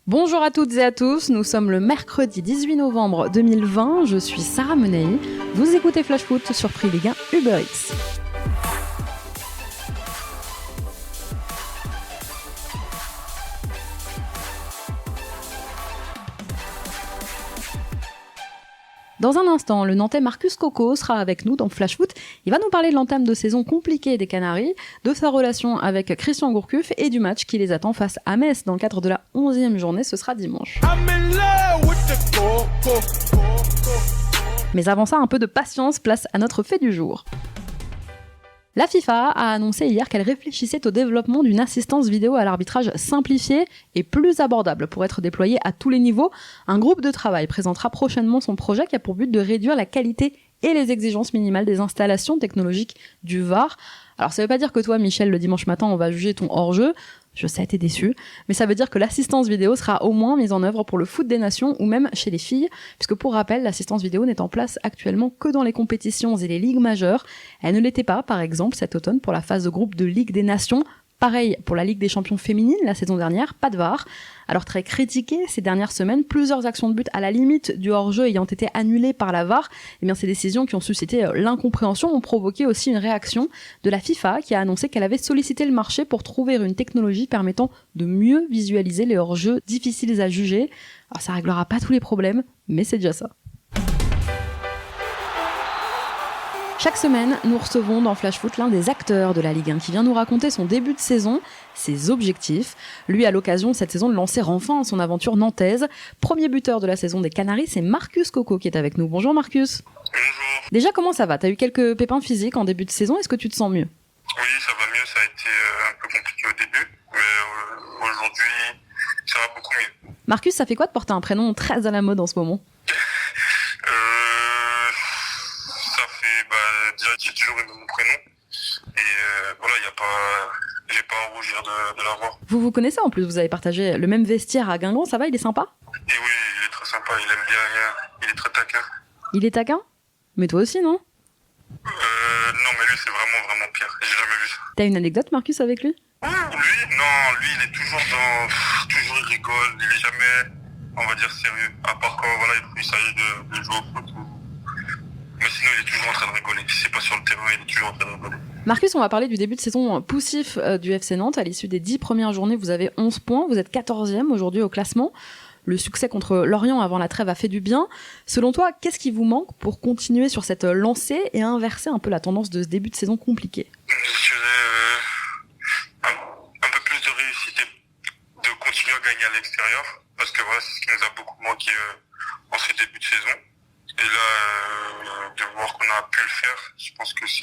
Bonjour à toutes et à tous, nous sommes le mercredi 18 novembre 2020, je suis Sarah Menei, vous écoutez Flash Foot sur Free Ligue 1 Uber Eats. Dans un instant, le Nantais Marcus Coco sera avec nous dans Flash Foot. Il va nous parler de l'entame de saison compliquée des Canaries, de sa relation avec Christian Gourcuff et du match qui les attend face à Metz dans le cadre de la 11e journée, ce sera dimanche. Mais avant ça, un peu de patience, place à notre fait du jour. La FIFA a annoncé hier qu'elle réfléchissait au développement d'une assistance vidéo à l'arbitrage simplifiée et plus abordable pour être déployée à tous les niveaux. Un groupe de travail présentera prochainement son projet qui a pour but de réduire la qualité et les exigences minimales des installations technologiques du VAR. Alors ça veut pas dire que toi, Michel, le dimanche matin, on va juger ton hors-jeu. Je sais, t'es déçu. Mais ça veut dire que l'assistance vidéo sera au moins mise en œuvre pour le foot des nations ou même chez les filles, puisque pour rappel, l'assistance vidéo n'est en place actuellement que dans les compétitions et les ligues majeures. Elle ne l'était pas, par exemple, cet automne pour la phase de groupe de Ligue des Nations. Pareil pour la Ligue des Champions féminines, la saison dernière, pas de VAR. Alors très critiqué ces dernières semaines, plusieurs actions de but à la limite du hors-jeu ayant été annulées par la VAR, eh bien ces décisions qui ont suscité l'incompréhension ont provoqué aussi une réaction de la FIFA qui a annoncé qu'elle avait sollicité le marché pour trouver une technologie permettant de mieux visualiser les hors-jeux difficiles à juger. Alors ça réglera pas tous les problèmes, mais c'est déjà ça. Chaque semaine, nous recevons dans Flash Foot l'un des acteurs de la Ligue 1 qui vient nous raconter son début de saison, ses objectifs. Lui a l'occasion cette saison de lancer enfin son aventure nantaise. Premier buteur de la saison des Canaries, c'est Marcus Coco qui est avec nous. Bonjour Marcus. Bonjour. Déjà, comment ça va ? T'as eu quelques pépins physiques en début de saison, est-ce que tu te sens mieux ? Oui, ça va mieux, ça a été un peu compliqué au début, mais aujourd'hui, ça va beaucoup mieux. Marcus, ça fait quoi de porter un prénom très à la mode en ce moment ? Ça fait, déjà, j'ai toujours aimé mon prénom, et voilà, j'ai pas à rougir de l'avoir. Vous vous connaissez en plus, vous avez partagé le même vestiaire à Guingamp, ça va, il est sympa ? Et oui, il est très sympa, il aime bien, il est très taquin. Il est taquin ? Mais toi aussi, non ? Non, mais lui, c'est vraiment pire, j'ai jamais vu ça. T'as une anecdote, Marcus, avec lui ? Lui, il est toujours toujours il rigole, il est jamais, on va dire, sérieux. À part quand, voilà, il s'agit de jouer au foot. Mais sinon, il est toujours en train de rigoler. Si c'est pas sur le terrain, il est toujours en train de rigoler. Marcus, on va parler du début de saison poussif du FC Nantes. À l'issue des 10 premières journées, vous avez 11 points. Vous êtes 14e aujourd'hui au classement. Le succès contre Lorient avant la trêve a fait du bien. Selon toi, qu'est-ce qui vous manque pour continuer sur cette lancée et inverser un peu la tendance de ce début de saison compliqué ? Je dirais un peu plus de réussite et de continuer à gagner à l'extérieur. Parce que voilà, c'est ce qui nous a beaucoup manqué en ce début de saison. Et là, de voir qu'on a pu le faire, je pense que c'est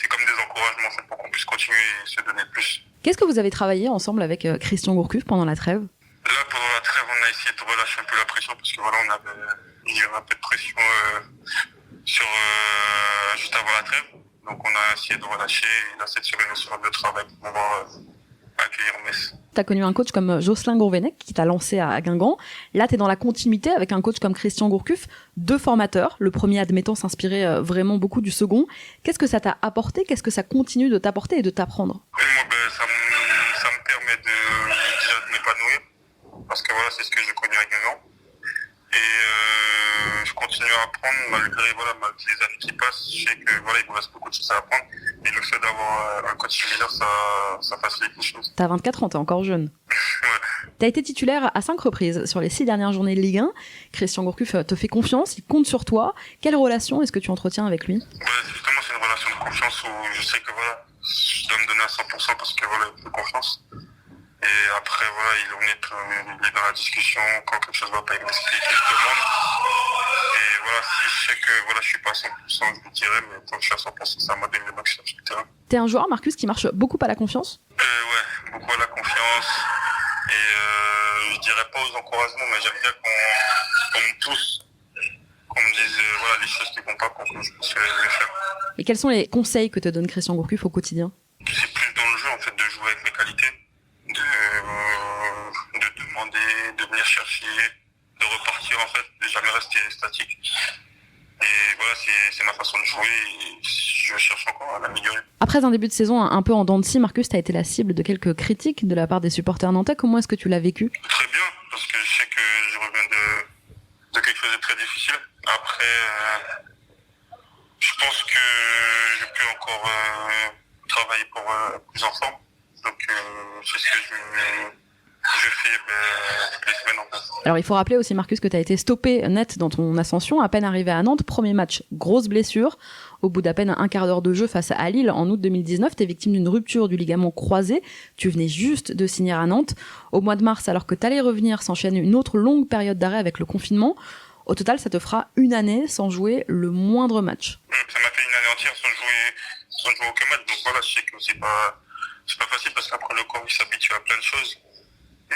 comme des encouragements en fait, pour qu'on puisse continuer et se donner plus. Qu'est-ce que vous avez travaillé ensemble avec Christian Gourcuff pendant la trêve ? Là, pendant la trêve, on a essayé de relâcher un peu la pression parce que voilà, il y avait un peu de pression juste avant la trêve. Donc on a essayé de relâcher et là, cette semaine, on sera de travail pour pouvoir accueillir Metz. T'as connu un coach comme Jocelyn Gourvenec qui t'a lancé à Guingamp. Là, t'es dans la continuité avec un coach comme Christian Gourcuff, deux formateurs. Le premier admettant s'inspirer vraiment beaucoup du second. Qu'est-ce que ça t'a apporté ? Qu'est-ce que ça continue de t'apporter et de t'apprendre ? Et moi, ça me permet déjà de m'épanouir. Parce que voilà, c'est ce que j'ai connu à Guingamp. Et je continue à apprendre malgré les années qui passent. Je sais que voilà, il me reste beaucoup de choses à apprendre. Et le fait d'avoir un coach similaire, ça facilite les choses. T'as 24 ans, t'es encore jeune. Ouais. T'as été titulaire à 5 reprises sur les 6 dernières journées de Ligue 1. Christian Gourcuff te fait confiance, il compte sur toi. Quelle relation est-ce que tu entretiens avec lui ? Justement, c'est une relation de confiance où je sais que voilà, je dois me donner à 100% parce que voilà, il me fait confiance. Et après, voilà, il est dans la discussion. Quand quelque chose ne va pas, il m'explique, il me demande. Et voilà, si je sais que voilà, je suis pas à 100%, je lui dirai, mais quand je suis à 100%, c'est à moi de donner le maximum sur le terrain. T'es un joueur, Marcus, qui marche beaucoup à la confiance ? Ouais, beaucoup à la confiance. Et je dirais pas aux encouragements, mais j'aime bien qu'on me touche, qu'on me dise voilà, les choses qui vont pas pour que je puisse les faire. Et quels sont les conseils que te donne Christian Gourcuff au quotidien ? C'est plus dans le jeu, en fait, de jouer avec mes qualités. De demander, de venir chercher, de repartir en fait, de jamais rester statique. Et voilà, c'est ma façon de jouer. Et je cherche encore à l'améliorer. Après un début de saison un peu en dents de scie, Marcus, tu as été la cible de quelques critiques de la part des supporters nantais. Comment est-ce que tu l'as vécu ? Très bien, parce que je sais que je reviens de quelque chose de très difficile. Après, je pense que je peux encore travailler pour plus en forme. Donc, c'est ce que je fais toutes les semaines en fait. Alors il faut rappeler aussi, Marcus, que tu as été stoppé net dans ton ascension, à peine arrivé à Nantes. Premier match, grosse blessure. Au bout d'à peine un quart d'heure de jeu face à Lille en août 2019, tu es victime d'une rupture du ligament croisé. Tu venais juste de signer à Nantes. Au mois de mars, alors que tu allais revenir, s'enchaîne une autre longue période d'arrêt avec le confinement. Au total, ça te fera une année sans jouer le moindre match. Ça m'a fait une année entière sans jouer aucun match. Donc voilà, je sais que c'est pas facile parce qu'après le corps il s'habitue à plein de choses. Et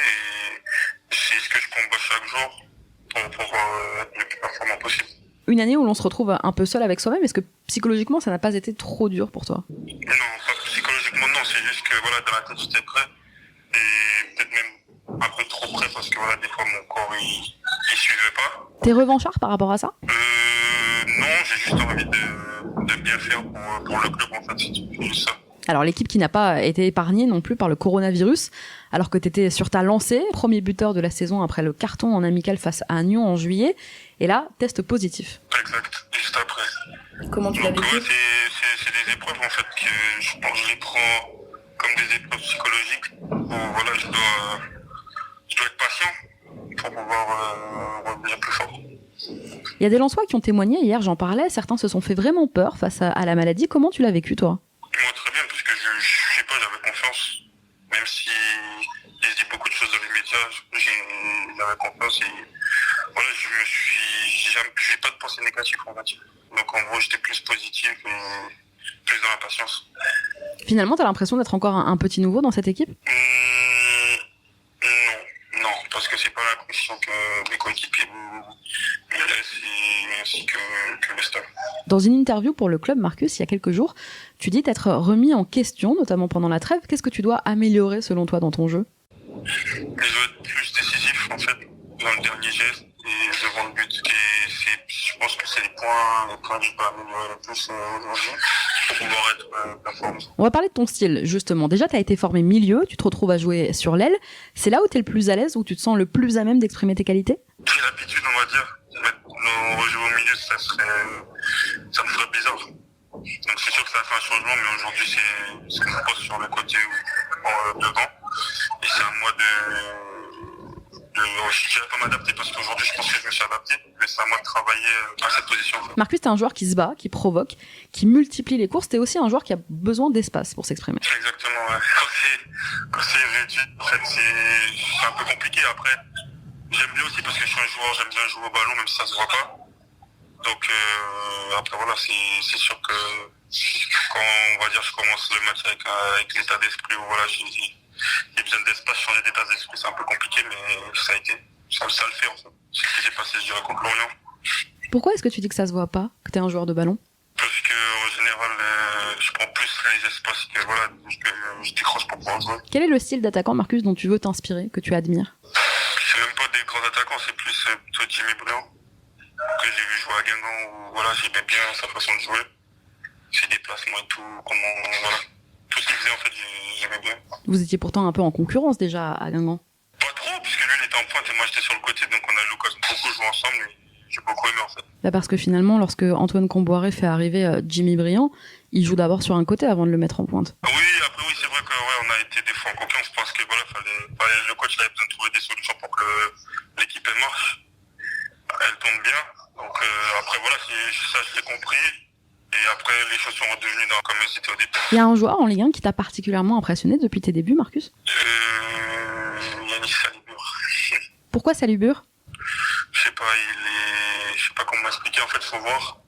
c'est ce que je combat chaque jour pour être le plus performant possible. Une année où l'on se retrouve un peu seul avec soi-même, est-ce que psychologiquement ça n'a pas été trop dur pour toi ? Non, pas psychologiquement non, c'est juste que voilà, dans la tête j'étais prêt et peut-être même un peu trop prêt parce que voilà, des fois mon corps il suivait pas. T'es revanchard par rapport à ça ? Non, j'ai juste envie de bien faire pour le club en fait, c'est juste ça. Alors l'équipe qui n'a pas été épargnée non plus par le coronavirus, alors que tu étais sur ta lancée, premier buteur de la saison après le carton en amical face à Nyon en juillet, et là, test positif. Exact, juste après. Comment tu l'as vécu ? Ouais, c'est des épreuves en fait que je pense que je les prends comme des épreuves psychologiques où voilà, je dois être patient pour pouvoir revenir plus fort. Il y a des Lensois qui ont témoigné, hier j'en parlais, certains se sont fait vraiment peur face à la maladie. Comment tu l'as vécu toi ? Moi très bien parce que je sais pas, j'avais confiance, même si il se dit beaucoup de choses dans les médias, j'avais confiance et voilà, j'ai pas de pensée négative on va dire. Donc en gros j'étais plus positif et plus dans la patience. Finalement t'as l'impression d'être encore un petit nouveau dans cette équipe ? Non, parce que c'est pas l'impression que mes coéquipiers me laissent ainsi que le staff. Dans une interview pour le club, Marcus, il y a quelques jours, tu dis t'être remis en question, notamment pendant la trêve. Qu'est-ce que tu dois améliorer selon toi dans ton jeu ? Je dois être plus décisif en fait dans le dernier geste et devant le but. Et je pense que c'est les points que je peux améliorer le plus aujourd'hui pour pouvoir être performant. On va parler de ton style, justement. Déjà, tu as été formé milieu, tu te retrouves à jouer sur l'aile. C'est là où tu es le plus à l'aise, où tu te sens le plus à même d'exprimer tes qualités ? J'ai l'habitude, on va dire. Rejouer au milieu, ça me ferait bizarre. Donc c'est sûr que ça a fait un changement, mais aujourd'hui c'est mon poste sur le côté ou devant. Et c'est à moi je dirais pas m'adapter parce qu'aujourd'hui je pense que je me suis adapté, mais c'est à moi de travailler à cette position. Marcus, t'es un joueur qui se bat, qui provoque, qui multiplie les courses. T'es aussi un joueur qui a besoin d'espace pour s'exprimer. Exactement, ouais. Quand c'est réduit, en fait, c'est un peu compliqué. Après, j'aime bien aussi parce que je suis un joueur, j'aime bien jouer au ballon, même si ça se voit pas. Donc après voilà, c'est sûr que quand on va dire je commence le match avec l'état d'esprit où voilà, j'ai besoin d'espace, changer d'état d'esprit, c'est un peu compliqué, mais ça le fait en fait. C'est ce qui s'est passé, je dirais, contre Lorient. Pourquoi est-ce que tu dis que ça se voit pas, que t'es un joueur de ballon ? Parce que en général, je prends plus les espaces que voilà, que je décroche pour pouvoir jouer. Quel est le style d'attaquant, Marcus, dont tu veux t'inspirer, que tu admires ? C'est même pas des grands attaquants, c'est plus plutôt Jimmy Briand, que j'ai vu jouer à Guingamp, où voilà, j'aimais bien sa façon de jouer, ses déplacements et tout, voilà. Tout ce qu'il faisait en fait, j'aimais bien. Vous étiez pourtant un peu en concurrence déjà à Guingamp. Pas trop, puisque lui il était en pointe et moi j'étais sur le côté, donc on a eu l'occasion de beaucoup jouer ensemble et j'ai beaucoup aimé en fait. Bah parce que finalement, lorsque Antoine Comboiré fait arriver Jimmy Briand, il joue d'abord sur un côté avant de le mettre en pointe. Oui, après oui, c'est vrai que ouais, on a été des fois en concurrence parce que voilà, le coach avait besoin de trouver des solutions pour que l'équipe elle marche, elle tourne bien. Donc après voilà, ça je l'ai compris. Et après, les choses sont redevenues comme c'était au début. Il y a un joueur en Ligue 1 qui t'a particulièrement impressionné depuis tes débuts, Marcus ? Yanis Salibur. Pourquoi Salibur ? Je sais pas comment m'expliquer, en fait, faut voir.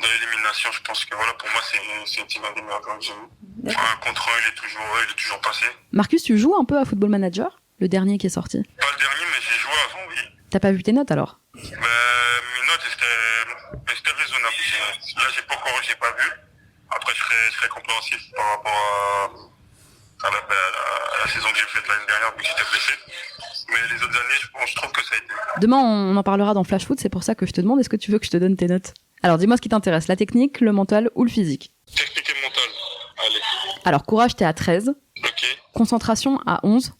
Dans l'élimination, je pense que voilà, pour moi, c'est un des meilleurs joueurs que j'ai eu. Enfin, contre il est toujours passé. Marcus, tu joues un peu à Football Manager, le dernier qui est sorti ? Pas le dernier, mais j'ai joué avant, oui. T'as pas vu tes notes alors ? Mes notes, c'était raisonnable. Là, j'ai pas vu. Après, je serais compréhensif par rapport à la saison que j'ai faite l'année dernière, vu que j'étais blessé. Mais les autres années, je trouve que ça a été. Demain, on en parlera dans Flash Foot, c'est pour ça que je te demande, est-ce que tu veux que je te donne tes notes ? Alors dis-moi ce qui t'intéresse, la technique, le mental ou le physique? Technique et mentale. Allez. Alors courage, t'es à 13. Ok. Concentration à 11.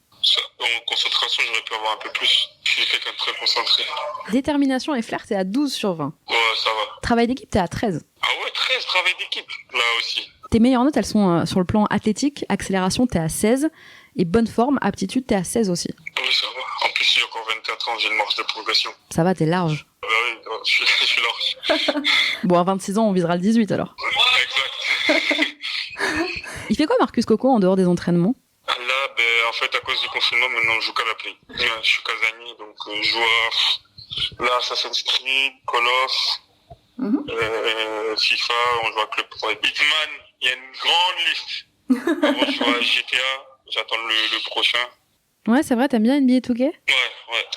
En concentration, j'aurais pu avoir un peu plus. Je suis quelqu'un de très concentré. Détermination et flair, t'es à 12 sur 20. Ouais, ça va. Travail d'équipe, t'es à 13. Ah ouais, 13, travail d'équipe. Là aussi. Tes meilleures notes, elles sont sur le plan athlétique, accélération, t'es à 16. Et bonne forme, aptitude, t'es à 16 aussi. Oui, ça va. En plus, j'ai encore 24 ans, j'ai une marge de progression. Ça va, t'es large. Ah bah oui, je suis large. Bon, à 26 ans, on visera le 18 alors. Exact. Il fait quoi Marcus Coco en dehors des entraînements? Là, en fait, à cause du confinement, maintenant, je joue qu'à la Play. Je suis casanier, donc je joue à Assassin's Creed, Call of, FIFA, on joue à Club Pro. Hitman, il y a une grande liste. Avant, je joue à GTA, j'attends le prochain. Ouais, c'est vrai, t'aimes bien NBA 2K? Ouais.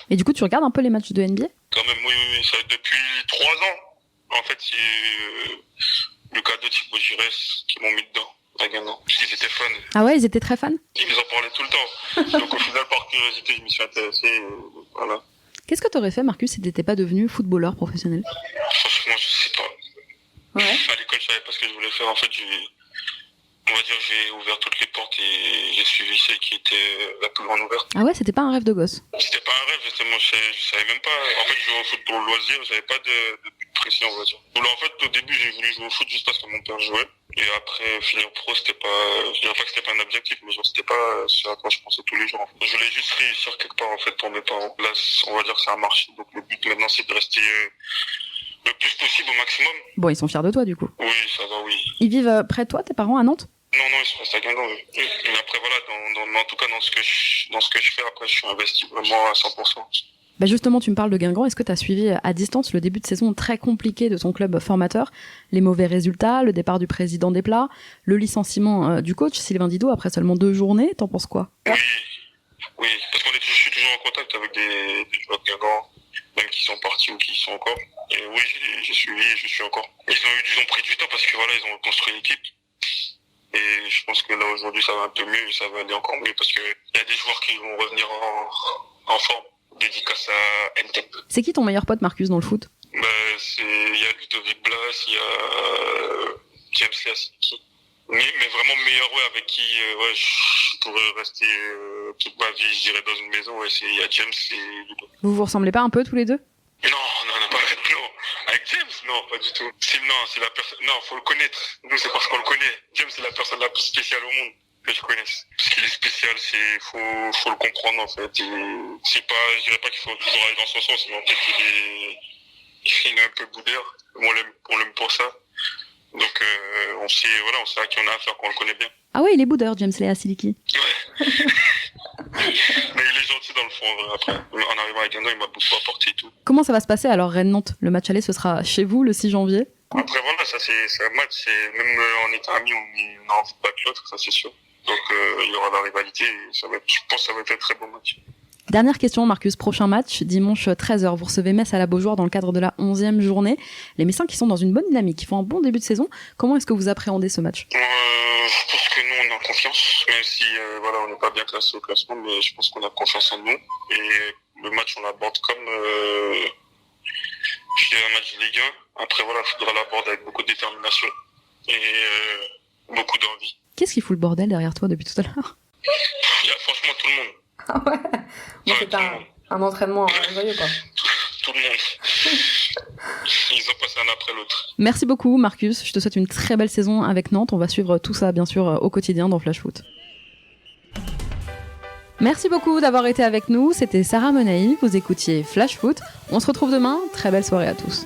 Et du coup, tu regardes un peu les matchs de NBA? Quand même, oui, ça depuis 3 ans. En fait, c'est Lucas de Thibaut Giresse qui m'ont mis dedans. À Guingamp, parce qu'ils étaient fans. Ah ouais, ils étaient très fans? Ils en parlaient tout le temps. Donc au final, par curiosité, je m'y suis intéressé. Voilà. Qu'est-ce que t'aurais fait, Marcus, si t'étais pas devenu footballeur professionnel? Franchement, je sais pas. Ouais. À l'école, je savais pas ce que je voulais faire. En fait, on va dire que j'ai ouvert toutes les portes et j'ai suivi celle qui était la plus grande ouverte. Ah ouais, c'était pas un rêve de gosse? C'était pas un rêve, justement. Je savais même pas. En fait, je jouais au foot pour le loisir. J'avais pas de but précis, on va dire. Donc, en fait, au début, j'ai voulu jouer au foot juste parce que mon père jouait. Et après, finir pro, c'était pas, je dirais pas que c'était pas un objectif, mais genre, c'était pas ce à quoi je pensais tous les jours. En fait. Je voulais juste réussir quelque part, en fait, pour mes parents. Là, on va dire que ça a marché. Donc, le but maintenant, c'est de rester le plus possible au maximum. Bon, ils sont fiers de toi, du coup. Oui, ça va, oui. Ils vivent près de toi, tes parents, à Nantes? Non, ils sont restés à Guingamp, oui. Mais après, voilà, en tout cas, dans ce que je fais, après, je suis investi vraiment à 100%. Bah justement, tu me parles de Guingamp. Est-ce que tu as suivi à distance le début de saison très compliqué de ton club formateur, les mauvais résultats, le départ du président des Plats, le licenciement du coach Sylvain Didot après seulement 2 journées? T'en penses quoi? Oui, parce je suis toujours en contact avec des joueurs de Guingamp, même qui sont partis ou qui y sont encore. Et oui, j'ai suivi et je suis encore. Ils ont pris du temps parce que voilà, ils ont reconstruit l'équipe. Et je pense que là aujourd'hui ça va un peu mieux et ça va aller encore mieux parce que il y a des joueurs qui vont revenir en forme. Dédicace à Ntep. C'est qui ton meilleur pote, Marcus, dans le foot? Il y a Ludovic Blas, il y a James Leasiliki. Mais vraiment meilleur, avec qui je pourrais rester toute ma vie, je dirais, dans une maison. Il y a James et Ludo. Vous vous ressemblez pas un peu tous les deux? Non, pas non. Avec James, non, pas du tout. C'est la personne. Non, faut le connaître. Nous, c'est parce qu'on le connaît. James, c'est la personne la plus spéciale au monde que je connaisse. Parce qu'il est spécial, faut le comprendre en fait. Je dirais pas qu'il faut toujours aller dans son sens, mais en fait il est un peu boudeur. On l'aime pour ça. Donc on sait à qui on a affaire quand on le connaît bien. Ah ouais, il est boudeur, James Leasiliki. Ouais. Mais il est gentil dans le fond, en vrai, après. En arrivant à Guingamp, il m'a beaucoup apporté et tout. Comment ça va se passer alors, Rennes-Nantes? Le match aller, ce sera chez vous le 6 janvier. Après voilà, ça c'est un match, même en étant amis, on a envie de battre l'autre, ça c'est sûr. Donc il y aura de la rivalité et je pense que ça va être un très bon match. Dernière question, Marcus. Prochain match, dimanche 13h. Vous recevez Metz à la Beaujoire dans le cadre de la 11e journée. Les Messins qui sont dans une bonne dynamique, qui font un bon début de saison. Comment est-ce que vous appréhendez ce match? Je pense que nous, on a confiance. Même si on n'est pas bien classé au classement, mais je pense qu'on a confiance en nous. Et le match, on l'aborde comme un match de Ligue 1. Après, il faudra l'aborder avec beaucoup de détermination et beaucoup d'envie. Qu'est-ce qui fout le bordel derrière toi depuis tout à l'heure? Il y a franchement tout le monde. Ah ouais? Bon, c'est un entraînement joyeux, quoi. Tout le monde. Ils ont passé un après l'autre. Merci beaucoup, Marcus. Je te souhaite une très belle saison avec Nantes. On va suivre tout ça, bien sûr, au quotidien dans Flash Foot. Merci beaucoup d'avoir été avec nous. C'était Sarah Menei. Vous écoutiez Flash Foot. On se retrouve demain. Très belle soirée à tous.